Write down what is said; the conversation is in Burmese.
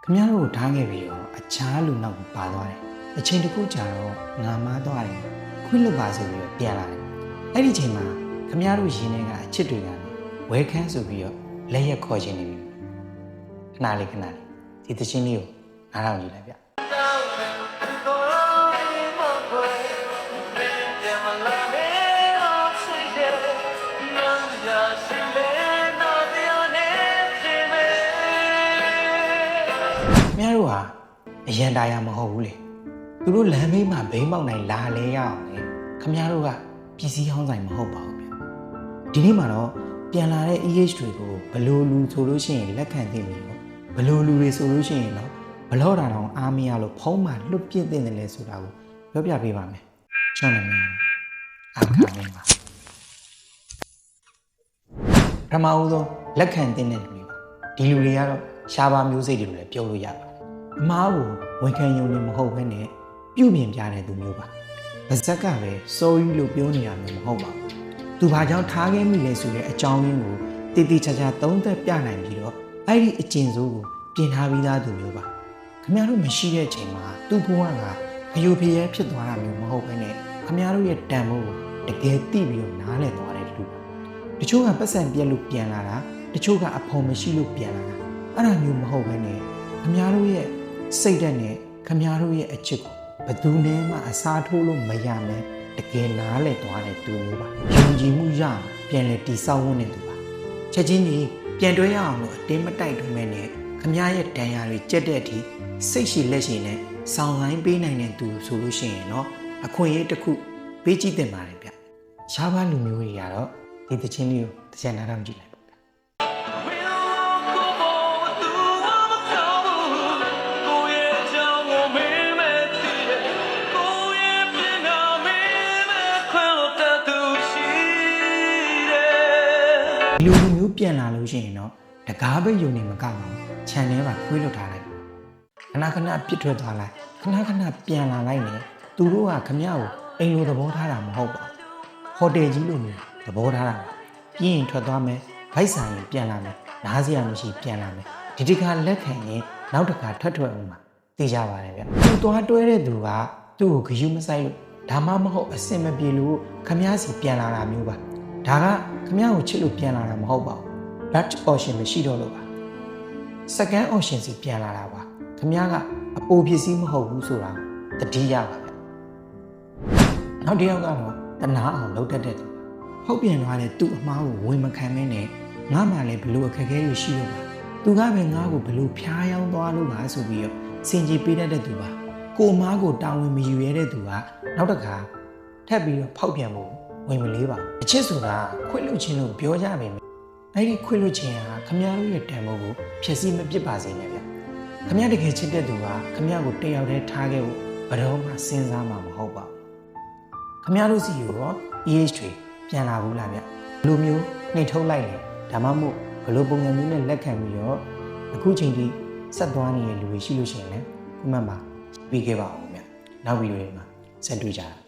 ခမရတို့ထားခဲ့ပြီးတော့အခြားလူနောက်ကိုပါသွားတယ်အချိန်တစ်ခုကြာတော့ငါမားသွားတယ်ခွင့်လွတ်ပါဆိုပြီးတော့ပြန်လာတယ်အဲ့ဒီချိန်မှာခမရတို့ရင်းနေကအချစ်တွေကဝဲခန်းဆိုပြီးတော့လက်ရက်ခေါ်ခြင်းနေပြီခဏလေးဒီသချင်းလေးကိုနားထောင်ကြည့်လိုက်ဗျမြတ်တို့ဟာအရန်တာယာမဟုတ်ဘူးလေသူတို့လမ်းမေးမှာဘိန်းပေါက်နိုင်လာလဲရအောင်လေခမရတို့ကပြည်စည်းဟောင်းဆိုင်မဟုတ်ပါဘူးဗျဒီနေ့မှာတော့ပြန်လာတဲ့ EH တွေကိုဘလို့လူဆိုလို့ရှိရင်လက်ခံသိပြီလို့ဘလို့လူတွေဆိုလို့ရှိရင်တော့ဘလော့တာတောင်အားမရလို့ဖုံးမှလွတ်ပြစ်တင်တယ်လေဆိုတာကိုပြောပြပေးပါမယ်ကျွန်တော်လည်းအခါမင်းပါပထမဦးဆုံးလက်ခံတင်တဲ့လူတွေပါဒီလူတွေကတော့ရှားပါမျိုးစိတ်တွေလည်းပြောလို့ရပါတယ်အမားကိုဝန်ခံယုံနေမဟုတ်ဘဲနဲ့ပြုပြင်ပြတဲ့သူမျိုးပါဗဇက်ကပဲစိုးယူလို့ပြောနေတာမျိုးမဟုတ်ပါဘူးသူဘာကြောင့်ထားခဲ့မိလဲဆိုတဲ့အကြောင်းရင်းကိုတည်တည်ချာချာသုံးသပ်ပြနိုင်ပြီးတော့အဲ့ဒီအကျင့်ဆိုးကိုပြင်ထားပြီးသားသူမျိုးပါခင်ဗျားတို့မရှိတဲ့အချိန်မှာသူ့ဘဝကဖျို့ဖျဲဖြစ်သွားတာမျိုးမဟုတ်ဘဲနဲ့ခင်ဗျားတို့ရဲ့တန်ဖိုးကိုတကယ်သိပြီးတော့နားလည်သွားတဲ့လူပါတချို့ကပတ်စံပြက်လို့ပြန်လာတာတချို့ကအဖုံမရှိလို့ပြန်လာတာအဲ့ဒါမျိုးမဟုတ်ဘဲနဲ့ခင်ဗျားတို့ရဲ့စိတ်ဓာတ်နဲ့ခင်ဗျားတို့ရဲ့အချစ်ကိုဘယ်သူနဲ့မှအစားထိုးလို့မရမယ်တကယ်နားလည်သွားတဲ့သူမျိုးပါယုံကြည်မှုရပြန်လဲတိဆောက်ဝန်းတဲ့သူပါချက်ချင်းကြီးပြန်တွဲရအောင်လို့အတင်းမတိုက်တွန်းမဲနဲ့ခမရဲ့တန်ရာတွေကြက်တဲ့အထိစိတ်ရှိလက်ရှိနဲ့ဆောင်းလိုင်းပေးနိုင်တဲ့သူဆိုလို့ရှိရင်တော့အခွင့်အရေးတစ်ခုပေးကြည့်တင်ပါတယ်ဗျရှားပါလူမျိုးတွေကတော့ဒီသချင်းလေးကိုတစ်ချက်နားထောင်ကြည့်လိုက်လူမျိုးပြန်လာလို့ရှိရင်တော့တကားပဲယုံနေမကောက်အောင်ခြံထဲမှာခွေးလွတ်ထားလိုက်ခဏပြစ်ထွက်သွားလိုက်ခဏပြန်လာလိုက်နေသူတို့ကခမရကိုအိမ်လိုသဘောထားတာမဟုတ်ပါဘူးဟိုတယ်ကြီးလိုမျိုးသဘောထားတာပြီးရင်ထွက်သွားမယ်ဗိုက်ဆိုင်ရင်ပြန်လာမယ်နားစရာမရှိပြန်လာမယ်ဒီတခါလက်ခံရင်နောက်တခါထွက်အောင်မှာသိကြပါတယ်ဗျသူသွားတွဲတဲ့သူကသူ့ကိုဂရုမစိုက်လို့ဒါမှမဟုတ်အစင်မပြေလို့ခမရစီပြန်လာတာမျိုးပါဒါကခမရကိုချစ်လို့ပြန်လာတာမဟုတ်ပါဘူး Dutch option မရှိတော့လို့ပါ second option စီပြန်လာတာပါခမရကအပိုပစ္စည်းမဟုတ်ဘူးဆိုတာတတိယပါဗျနောက်တစ်ယောက်ကတော့တနာအောင်လုပ်တတ်တဲ့သူဟုတ်ပြန်သွားတဲ့သူ့အမားကိုဝင်မခံမင်းနဲ့ငါမှလည်းဘလို့အခက်အခဲတွေရှိတော့ပါသူကပဲငါ့ကိုဘလို့ဖျားယောင်းသွားလို့ပါဆိုပြီးတော့စင်ကြီးပေးတတ်တဲ့သူပါကိုမားကိုတာဝန်မယူရတဲ့သူကနောက်တစ်ခါထပ်ပြီးတော့ဖောက်ပြန်ဖို့ဝင်မလေးပါအချစ်ဆိုတာခွင့်လွှတ်ခြင်းလို့ပြောကြပေမယ့်အဲ့ဒီခွင့်လွှတ်ခြင်းဟာခမရတို့ရဲ့တန်ဖိုးကိုဖျက်ဆီးမပစ်ပါစေနဲ့ဗျခမရတကယ်ချစ်တဲ့သူကခမရကိုတယောက်တည်းထားခဲ့ဖို့ဘယ်တော့မှစဉ်းစားမှာမဟုတ်ပါဘူးခမရတို့စီကိုတော့ EH တွေပြန်လာဘူးလားဗျလူမျိုးနှိမ်ထုတ်လိုက်တယ်ဒါမှမဟုတ်ဘလို့ပုံစံမျိုးနဲ့လက်ခံပြီးတော့အခုချိန်ထိဆက်သွားနေတဲ့လူတွေရှိလို့ရှိရင်လည်းခုမှမှာပြီးခဲ့ပါဦးဗျနောက်ဗီဒီယိုတွေမှာဆက်တွေ့ကြပါ